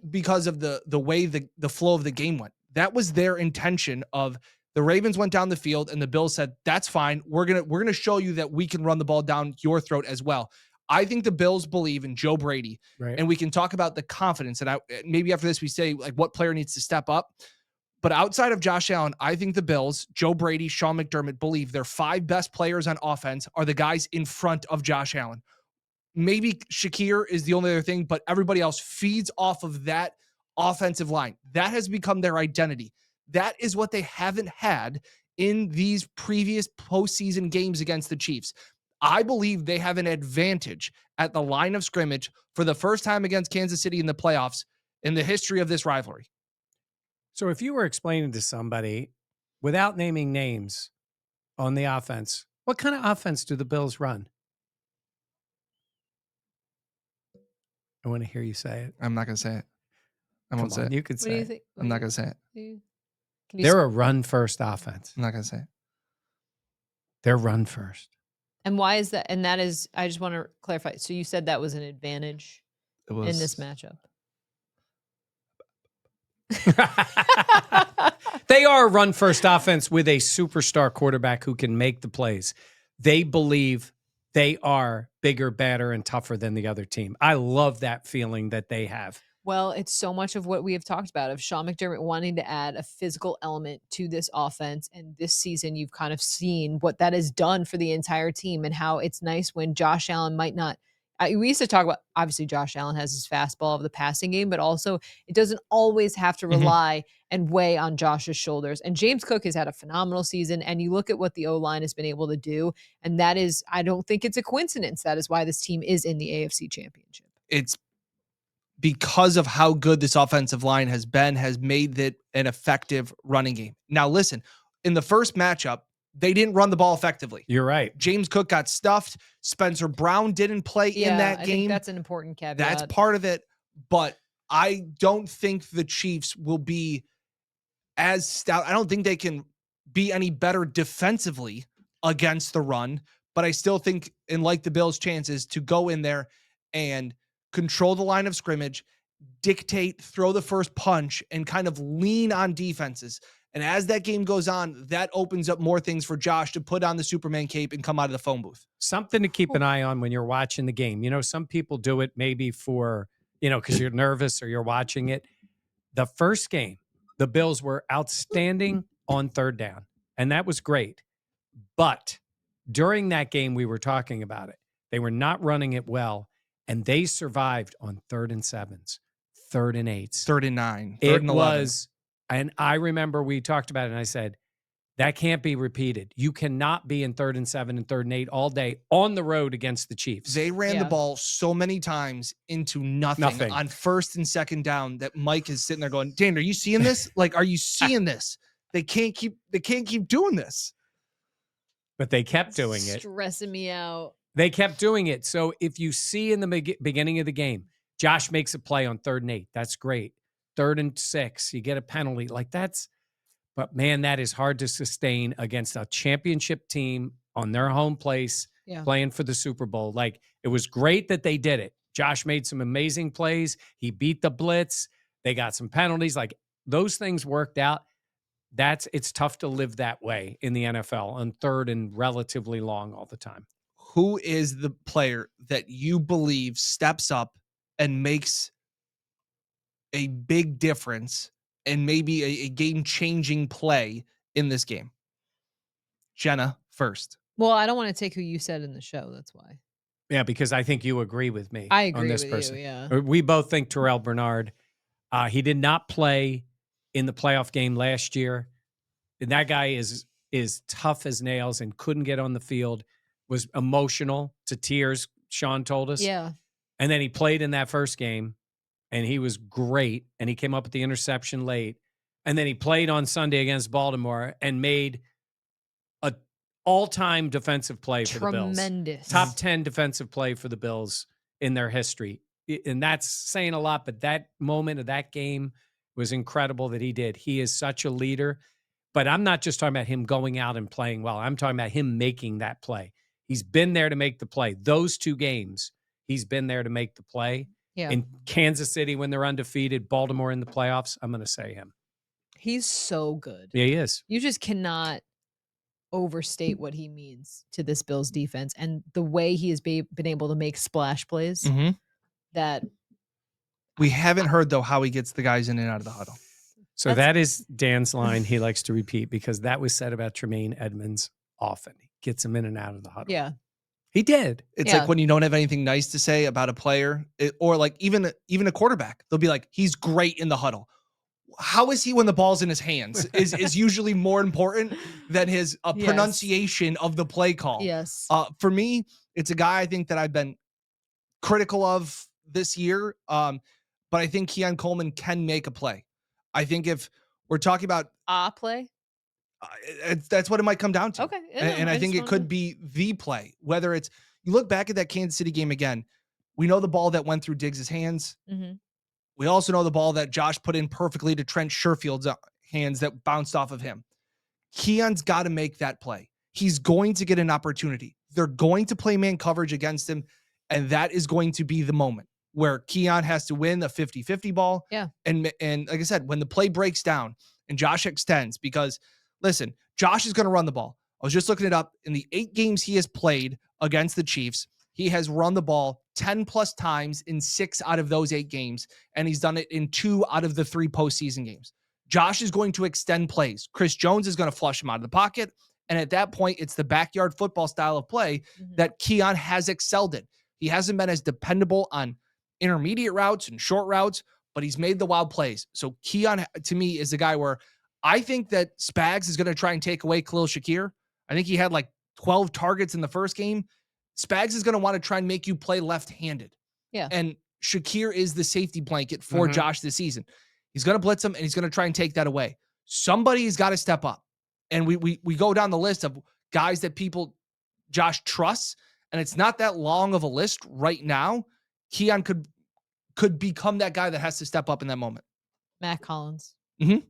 because of the way the flow of the game went. That was their intention. Of the Ravens went down the field and the Bills said, that's fine. We're going to show you that we can run the ball down your throat as well. I think the Bills believe in Joe Brady, and we can talk about the confidence. And maybe after this, we say like what player needs to step up. But outside of Josh Allen, I think the Bills, Joe Brady, Sean McDermott, believe their 5 best players on offense are the guys in front of Josh Allen. Maybe Shakir is the only other thing, but everybody else feeds off of that offensive line. That has become their identity. That is what they haven't had in these previous postseason games against the Chiefs. I believe they have an advantage at the line of scrimmage for the first time against Kansas City in the playoffs in the history of this rivalry. So if you were explaining to somebody, without naming names on the offense, what kind of offense do the Bills run? I want to hear you say it. I'm not going to say it. I won't say it. You could What do say you it. think? I'm not going to say it. They're a run-first offense. I'm not going to say it. They're run-first. And why is that? And that is, I just want to clarify. So you said that was an advantage in this matchup. They are a run-first offense with a superstar quarterback who can make the plays. They believe they are bigger, badder, and tougher than the other team. I love that feeling that they have. Well, it's so much of what we have talked about of Sean McDermott wanting to add a physical element to this offense. And this season, you've kind of seen what that has done for the entire team and how it's nice when Josh Allen might not. We used to talk about, obviously, Josh Allen has his fastball of the passing game, but also it doesn't always have to rely and weigh on Josh's shoulders. And James Cook has had a phenomenal season. And you look at what the O-line has been able to do. And that is, I don't think it's a coincidence. That is why this team is in the AFC Championship. It's because of how good this offensive line has made it an effective running game. Now, listen, in the first matchup, they didn't run the ball effectively. You're right. James Cook got stuffed. Spencer Brown didn't play in that game. I think that's an important caveat. That's part of it. But I don't think the Chiefs will be as stout. I don't think they can be any better defensively against the run. But I still think, and like the Bills' chances, to go in there and control the line of scrimmage, dictate, throw the first punch, and kind of lean on defenses. And as that game goes on, that opens up more things for Josh to put on the Superman cape and come out of the phone booth. Something to keep an eye on when you're watching the game. You know, some people do it maybe for, because you're nervous or you're watching it. The first game, the Bills were outstanding on third down, and that was great. But during that game, we were talking about it. They were not running it well. And they survived on 3rd and 7s, 3rd and 8s, 3rd and 9, 3rd it and 11. was, and I remember we talked about it, and I said, that can't be repeated. You cannot be in 3rd and 7 and 3rd and 8 all day on the road against the Chiefs. They ran the ball so many times into nothing on 1st and 2nd down that Mike is sitting there going, Dan, are you seeing this? Like, are you seeing this? They can't keep doing this. But they kept doing it. Stressing me out. They kept doing it. So if you see in the beginning of the game, Josh makes a play on 3rd and 8, that's great. 3rd and 6, you get a penalty. But man, that is hard to sustain against a championship team on their home place, playing for the Super Bowl. It was great that they did it. Josh made some amazing plays. He beat the blitz. They got some penalties. Like those things worked out. It's tough to live that way in the NFL on third and relatively long all the time. Who is the player that you believe steps up and makes a big difference and maybe a game-changing play in this game? Jenna first. Well, I don't want to take who you said in the show. That's why. Yeah, because I think you agree with me I agree on this with person. you, yeah. We both think Terrell Bernard. He did not play in the playoff game last year. And that guy is tough as nails and couldn't get on the field, was emotional to tears, Sean told us. Yeah. And then he played in that first game, and he was great, and he came up with the interception late. And then he played on Sunday against Baltimore and made a all-time defensive play for the Bills. Tremendous. Top 10 defensive play for the Bills in their history. And that's saying a lot, but that moment of that game was incredible that he did. He is such a leader. But I'm not just talking about him going out and playing well. I'm talking about him making that play. He's been there to make the play. Those 2 games, he's been there to make the play. Yeah. In Kansas City when they're undefeated, Baltimore in the playoffs, I'm going to say him. He's so good. Yeah, he is. You just cannot overstate what he means to this Bills defense and the way he has been able to make splash plays that We haven't heard, though, how he gets the guys in and out of the huddle. So that is Dan's line he likes to repeat because that was said about Tremaine Edmonds often. He gets him in and out of the huddle. Yeah. He did. It's like when you don't have anything nice to say about a player or like even a quarterback, they'll be like, he's great in the huddle. How is he when the ball's in his hands is usually more important than his pronunciation of the play call. Yes. For me, it's a guy I think that I've been critical of this year. But I think Keon Coleman can make a play. I think if we're talking about play, that's what it might come down to. Okay. And I think it could be the play, whether it's, you look back at that Kansas City game again, we know the ball that went through Diggs' hands. Mm-hmm. We also know the ball that Josh put in perfectly to Trent Sherfield's hands that bounced off of him. Keon's got to make that play. He's going to get an opportunity. They're going to play man coverage against him, and that is going to be the moment where Keon has to win a 50-50 ball. Yeah. And like I said, when the play breaks down and Josh extends, because listen, Josh is going to run the ball. I was just looking it up. In the 8 games he has played against the Chiefs, he has run the ball 10 plus times in 6 out of those 8 games, and he's done it in 2 out of the 3 postseason games. Josh is going to extend plays. Chris Jones is going to flush him out of the pocket, and at that point, it's the backyard football style of play that Keon has excelled in. He hasn't been as dependable on intermediate routes and short routes, but he's made the wild plays. So Keon, to me, is the guy where I think that Spags is going to try and take away Khalil Shakir. I think he had like 12 targets in the first game. Spags is going to want to try and make you play left-handed. Yeah. And Shakir is the safety blanket for Josh this season. He's going to blitz him, and he's going to try and take that away. Somebody's got to step up. And we go down the list of guys that Josh trusts, and it's not that long of a list right now. Keon could become that guy that has to step up in that moment. Matt Collins. Mm-hmm.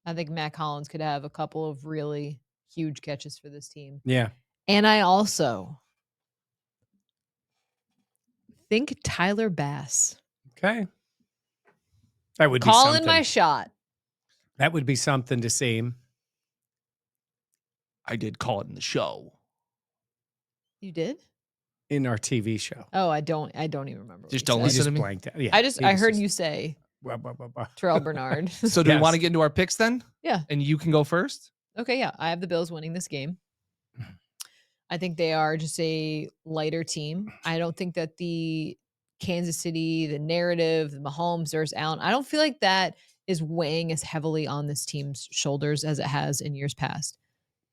I think Matt Collins could have a couple of really huge catches for this team. Yeah. And I also think Tyler Bass. Okay. That would be calling something. my shot. That would be something to see him. I did call it in the show. You did? In our TV show. Oh, I don't even remember. Just don't listen to me. Blanked out. Yeah, I heard you say Terrell Bernard. So do we want to get into our picks then? Yeah. And you can go first? Okay, yeah. I have the Bills winning this game. I think they are just a lighter team. I don't think that the Kansas City, the narrative, the Mahomes versus Allen, I don't feel like that is weighing as heavily on this team's shoulders as it has in years past.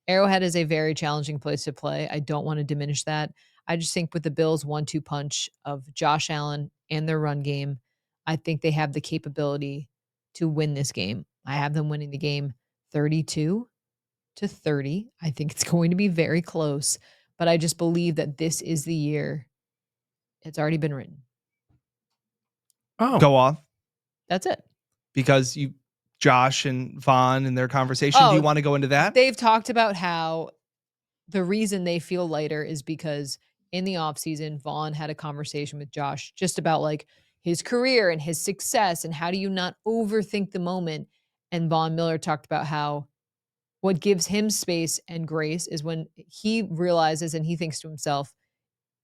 Arrowhead is a very challenging place to play. I don't want to diminish that. I just think with the Bills' 1-2 punch of Josh Allen and their run game, I think they have the capability to win this game. I have them winning the game 32-30. I think it's going to be very close, but I just believe that this is the year. It's already been written. Oh, go off. That's it. Because Josh and Vaughn and their conversation. Do you want to go into that? They've talked about how the reason they feel lighter is because in the offseason, Vaughn had a conversation with Josh just about like, his career and his success, and how do you not overthink the moment? And Von Miller talked about how what gives him space and grace is when he realizes and he thinks to himself,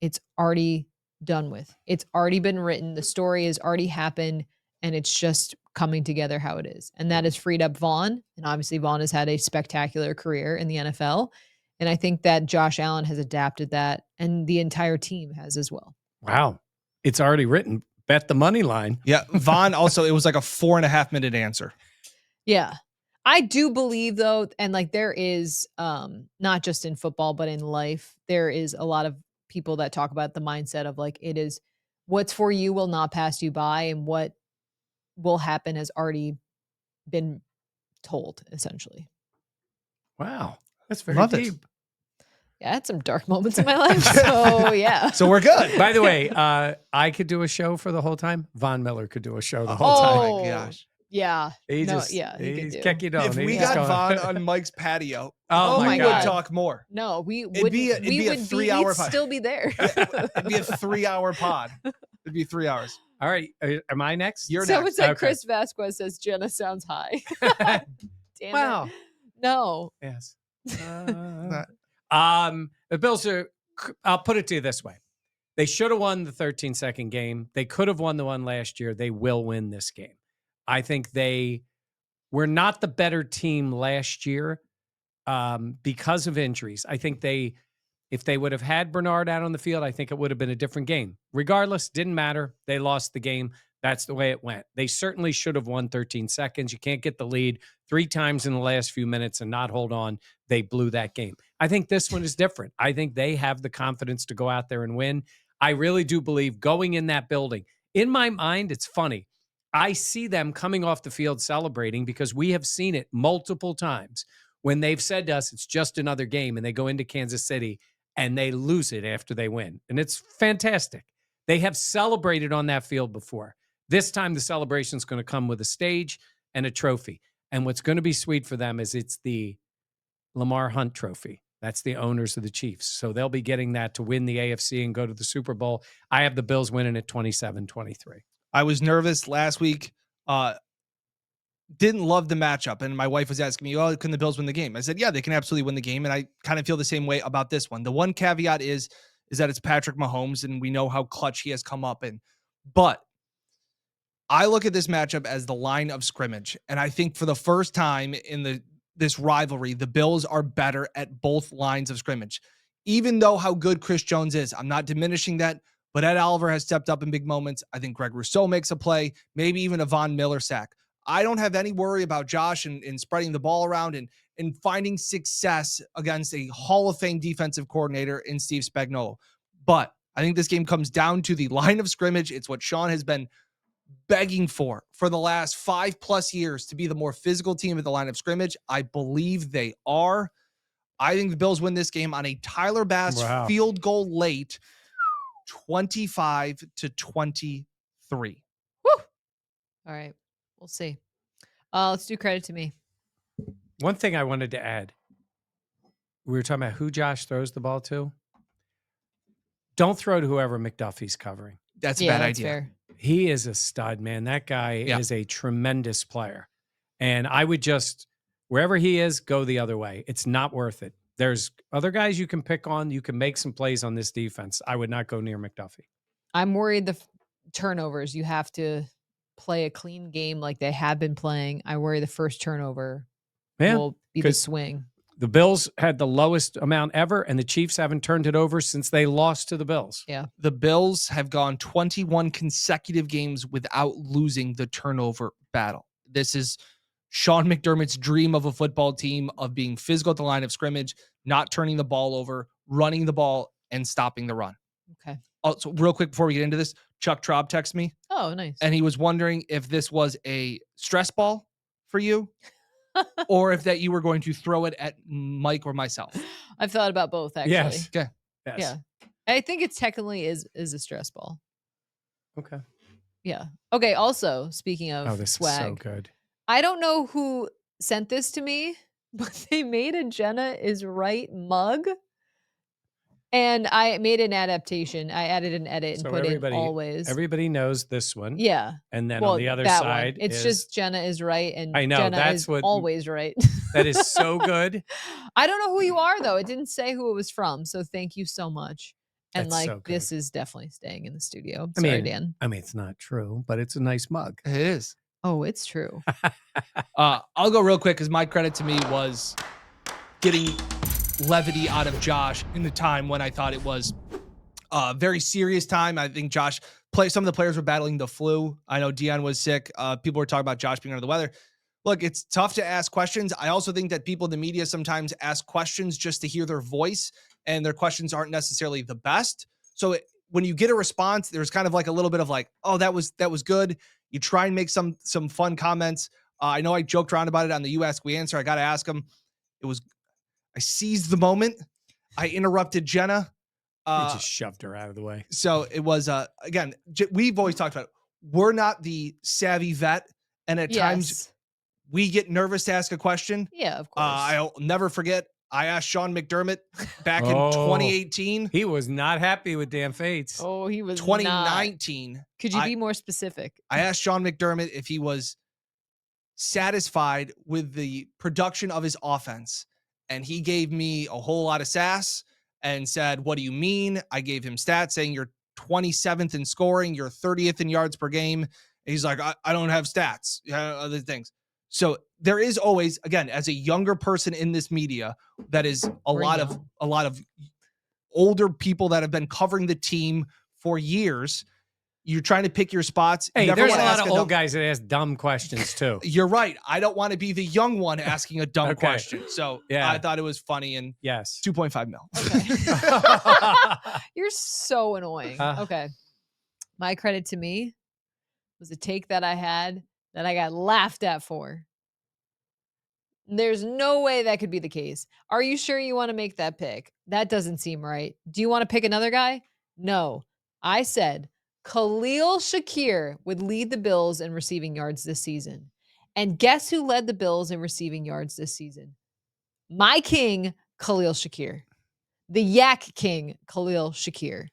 it's already done with. It's already been written. The story has already happened, and it's just coming together how it is. And that has freed up Vaughn. And obviously, Vaughn has had a spectacular career in the NFL. And I think that Josh Allen has adapted that, and the entire team has as well. Wow. It's already written. Bet the money line. Yeah. Vaughn also, it was like a 4.5-minute answer. Yeah. I do believe though, and like there is not just in football, but in life, there is a lot of people that talk about the mindset of like it is what's for you will not pass you by, and what will happen has already been told, essentially. Wow. That's very Love it. deep. Yeah, I had some dark moments in my life. So yeah. So we're good. By the way, I could do a show for the whole time. Von Miller could do a show the whole time. Oh my gosh. Yeah. He no, just, yeah, he could he's do. kicking on. If we He's got going- Vaughn on Mike's patio, Oh my we God. would talk more. No, we It'd would be a- it'd be a 3-hour we'd pod. still be there. It'd be a 3-hour pod. It'd be 3 hours. All right. Am I next? You're Someone next. said Okay. Chris Vasquez says Jenna sounds high. Damn Wow. it. No. Yes. Not- The Bills are, I'll put it to you this way. They should have won the 13-second game. They could have won the one last year. They will win this game. I think they were not the better team last year because of injuries. I think if they would have had Bernard out on the field, I think it would have been a different game. Regardless, didn't matter. They lost the game. That's the way it went. They certainly should have won 13 seconds. You can't get the lead 3 times in the last few minutes and not hold on. They blew that game. I think this one is different. I think they have the confidence to go out there and win. I really do believe going in that building. In my mind, it's funny. I see them coming off the field celebrating because we have seen it multiple times when they've said to us, it's just another game, and they go into Kansas City and they lose it after they win. And it's fantastic. They have celebrated on that field before. This time, the celebration is going to come with a stage and a trophy. And what's going to be sweet for them is it's the Lamar Hunt trophy. That's the owners of the Chiefs. So they'll be getting that to win the AFC and go to the Super Bowl. I have the Bills winning at 27-23. I was nervous last week. Didn't love the matchup. And my wife was asking me, oh, can the Bills win the game? I said, yeah, they can absolutely win the game. And I kind of feel the same way about this one. The one caveat is that it's Patrick Mahomes, and we know how clutch he has come up in. But I look at this matchup as the line of scrimmage. And I think for the first time in this rivalry, the Bills are better at both lines of scrimmage. Even though how good Chris Jones is, I'm not diminishing that, but Ed Oliver has stepped up in big moments. I think Greg Rousseau makes a play, maybe even a Von Miller sack. I don't have any worry about Josh and spreading the ball around and finding success against a Hall of Fame defensive coordinator in Steve Spagnuolo. But I think this game comes down to the line of scrimmage. It's what Sean has been begging for the last 5+ years, to be the more physical team at the line of scrimmage. I believe they are. I think the Bills win this game on a Tyler Bass field goal late, 25-23. Woo! All right. We'll see. Let's do credit to me. One thing I wanted to add. We were talking about who Josh throws the ball to. Don't throw to whoever McDuffie's covering. That's a bad idea. Fair. He is a stud, man. That guy is a tremendous player. And I would just, wherever he is, go the other way. It's not worth it. There's other guys you can pick on. You can make some plays on this defense. I would not go near McDuffie. I'm worried the turnovers. You have to play a clean game like they have been playing. I worry the first turnover will be the swing. The Bills had the lowest amount ever, and the Chiefs haven't turned it over since they lost to the Bills. Yeah. The Bills have gone 21 consecutive games without losing the turnover battle. This is Sean McDermott's dream of a football team, of being physical at the line of scrimmage, not turning the ball over, running the ball, and stopping the run. Okay. Also, real quick before we get into this, Chuck Traub texted me, Oh, nice. and he was wondering if this was a stress ball for you or if that you were going to throw it at Mike or myself. I've thought about both, actually. Yes. Okay. Yes. Yeah. I think it technically is a stress ball. Okay. Yeah. Okay. Also, speaking of This swag, is so good. I don't know who sent this to me, but they made a Jenna is right mug. And I made an adaptation. I added an edit and So put in always. Everybody knows this one. Yeah. And then Well, on the other that side one. It's is, just Jenna is right and I know, Jenna that's is what- always right. that is so good. I don't know who you are though. It didn't say who it was from. So thank you so much. And That's so good. this is definitely staying in the studio. I Sorry, mean, Dan. it's not true, but it's a nice mug. It is. Oh, it's true. I'll go real quick because my credit to me was getting levity out of Josh in the time when I thought it was a very serious time. I think Josh some of the players were battling the flu. I know Dion was sick. People were talking about Josh being under the weather. Look, it's tough to ask questions. I also think that people in the media sometimes ask questions just to hear their voice, and their questions aren't necessarily the best. So when you get a response, there's kind of like a little bit of like, oh, that was good. You try and make some fun comments. I know I joked around about it on the You Ask, We Answer. I got to ask him. I seized the moment. I interrupted Jenna. We just shoved her out of the way. So it was, again, we've always talked about it. We're not the savvy vet. And at times we get nervous to ask a question. Yeah, of course. I'll never forget. I asked Sean McDermott back in 2018. He was not happy with Dan Fates. Oh, he was 2019. Not. Could you be more specific? I asked Sean McDermott if he was satisfied with the production of his offense. And he gave me a whole lot of sass and said, what do you mean? I gave him stats saying you're 27th in scoring, you're 30th in yards per game. And he's like, I don't have stats, other things. So there is always, again, as a younger person in this media, that is a lot of older people that have been covering the team for years. You're trying to pick your spots. Hey, there's a lot of old guys that ask dumb questions too. You're right. I don't want to be the young one asking a dumb question. So yeah. I thought it was funny, and yes, 2.5 mil. Okay. You're so annoying. Okay. My credit to me was a take that I had that I got laughed at for. There's no way that could be the case. Are you sure you want to make that pick? That doesn't seem right. Do you want to pick another guy? No. I said Khalil Shakir would lead the Bills in receiving yards this season. And guess who led the Bills in receiving yards this season? My king, Khalil Shakir. The Yak King, Khalil Shakir.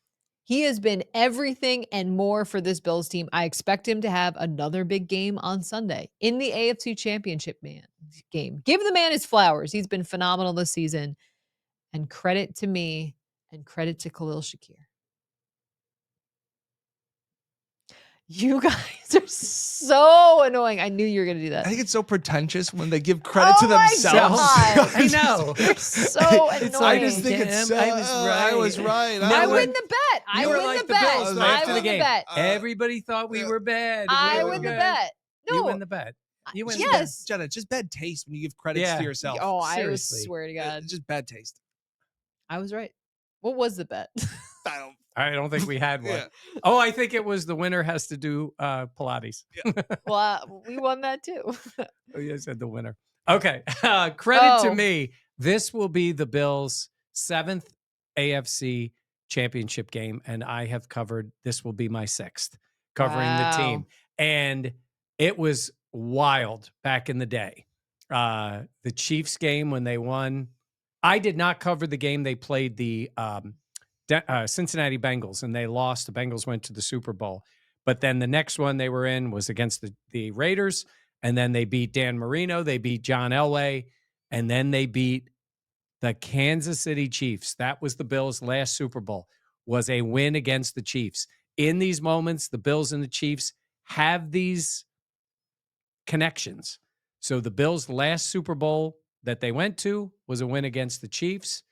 He has been everything and more for this Bills team. I expect him to have another big game on Sunday in the AFC Championship game. Give the man his flowers. He's been phenomenal this season. And credit to me and credit to Khalil Shakir. You guys are so annoying. I knew you were going to do that. I think it's so pretentious when they give credit to themselves. I know. You're so annoying. I just think it's so, I was right. I win the bet. I win like the bet. Bills after I win the game. bet. Everybody thought we were bad. I win the bet. No. You win the bet. You win yes. Jenna, it's just bad taste when you give credits to yourself. Oh, Seriously. I swear to God. It's just bad taste. I was right. What was the bet? I don't think we had one. Yeah. Oh, I think it was the winner has to do Pilates. Well, we won that too. Oh, you said the winner. Okay. Credit to me. This will be the Bills' 7th AFC Championship game, and I have covered, this will be my 6th covering the team. And it was wild back in the day. The Chiefs game when they won. I did not cover the game. They played the Cincinnati Bengals, and they lost. The Bengals went to the Super Bowl. But then the next one they were in was against the Raiders, and then they beat Dan Marino. They beat John Elway, and then they beat the Kansas City Chiefs. That was the Bills' last Super Bowl, was a win against the Chiefs. In these moments, the Bills and the Chiefs have these connections. So the Bills' last Super Bowl that they went to was a win against the Chiefs.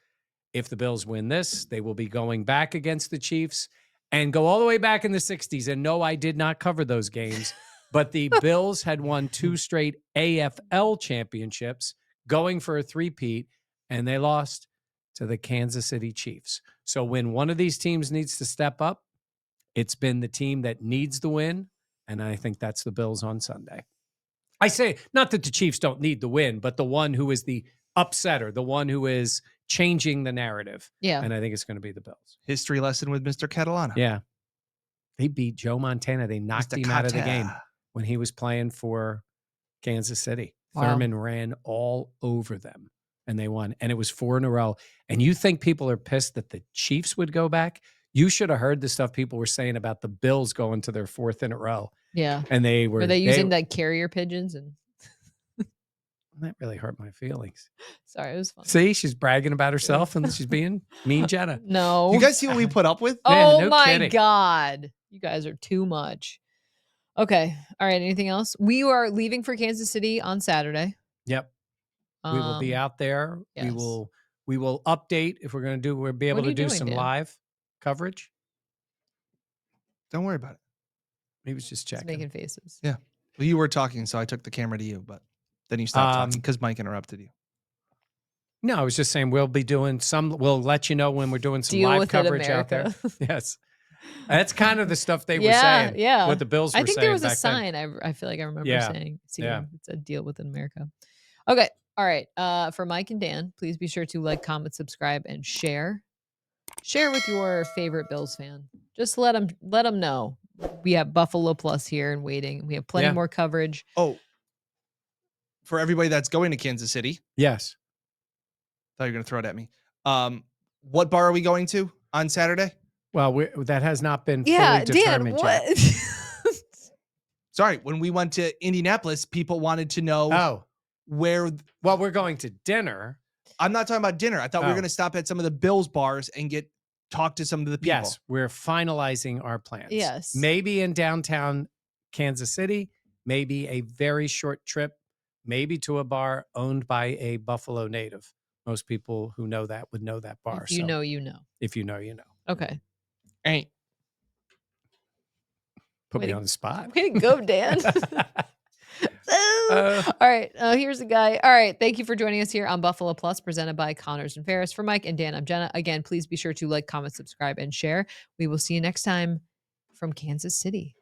If the Bills win this, they will be going back against the Chiefs and go all the way back in the 60s. And no, I did not cover those games, but the Bills had won 2 straight AFL championships, going for a three-peat, and they lost to the Kansas City Chiefs. So when one of these teams needs to step up, it's been the team that needs the win, and I think that's the Bills on Sunday. I say, not that the Chiefs don't need the win, but the one who is the upsetter, the one who is changing the narrative. Yeah. And I think it's going to be the Bills. History lesson with Mr. Catalano. Yeah. They beat Joe Montana. They knocked Mr. him out of the Carter. game when he was playing for Kansas City. Wow. Thurman ran all over them. and they won. And it was 4 in a row. And you think people are pissed that the Chiefs would go back? You should have heard the stuff people were saying about the Bills going to their 4th in a row. Yeah. And they were using like carrier pigeons and that really hurt my feelings. sorry, it was fun. See, she's bragging about herself and she's being mean Jenna. No. You guys see what we put up with? Oh no my kidding. God. You guys are too much. Okay. All right. Anything else? We are leaving for Kansas City on Saturday. Yep. We will be out there. yes. We will update if we're going to do. We'll be able What are to you do doing, some Dan? live coverage. Don't worry about it. He was just Just checking. making faces. Yeah. Well, you were talking, so I took the camera to you, but then you stopped talking because Mike interrupted you. No, I was just saying we'll be doing some. We'll let you know when we're doing some Deal live with it, coverage out there. America. Yes, that's kind of the stuff they were Yeah, saying. yeah. What the Bills were saying. I think there was a back then. sign. I feel like I remember Yeah, saying, yeah. it's a deal with America. Okay. All right. For Mike and Dan, please be sure to like, comment, subscribe, and share. Share with your favorite Bills fan. Just let them know. We have Buffalo Plus here and waiting. We have plenty Yeah. more coverage. Oh, for everybody that's going to Kansas City, Yes. thought you were going to throw it at me. What bar are we going to on Saturday? Well, that has not been Yeah, fully Dan, determined what? yet. Sorry, when we went to Indianapolis, people wanted to know Oh, where. well, we're going to dinner. I'm not talking about dinner. I thought we were Oh. going to stop at some of the Bills bars and talk to some of the people. Yes, we're finalizing our plans. Yes. Maybe in downtown Kansas City, maybe a very short trip, maybe to a bar owned by a Buffalo native. Most people who know that would know that bar. If you know, you know. If you know, you know. Okay. Ain't. Put Way me to- on the spot. Way to go, Dan. All right. Here's the guy. All right. Thank you for joining us here on Buffalo Plus, presented by Connors and Ferris. For Mike and Dan, I'm Jenna. Again, please be sure to like, comment, subscribe, and share. We will see you next time from Kansas City.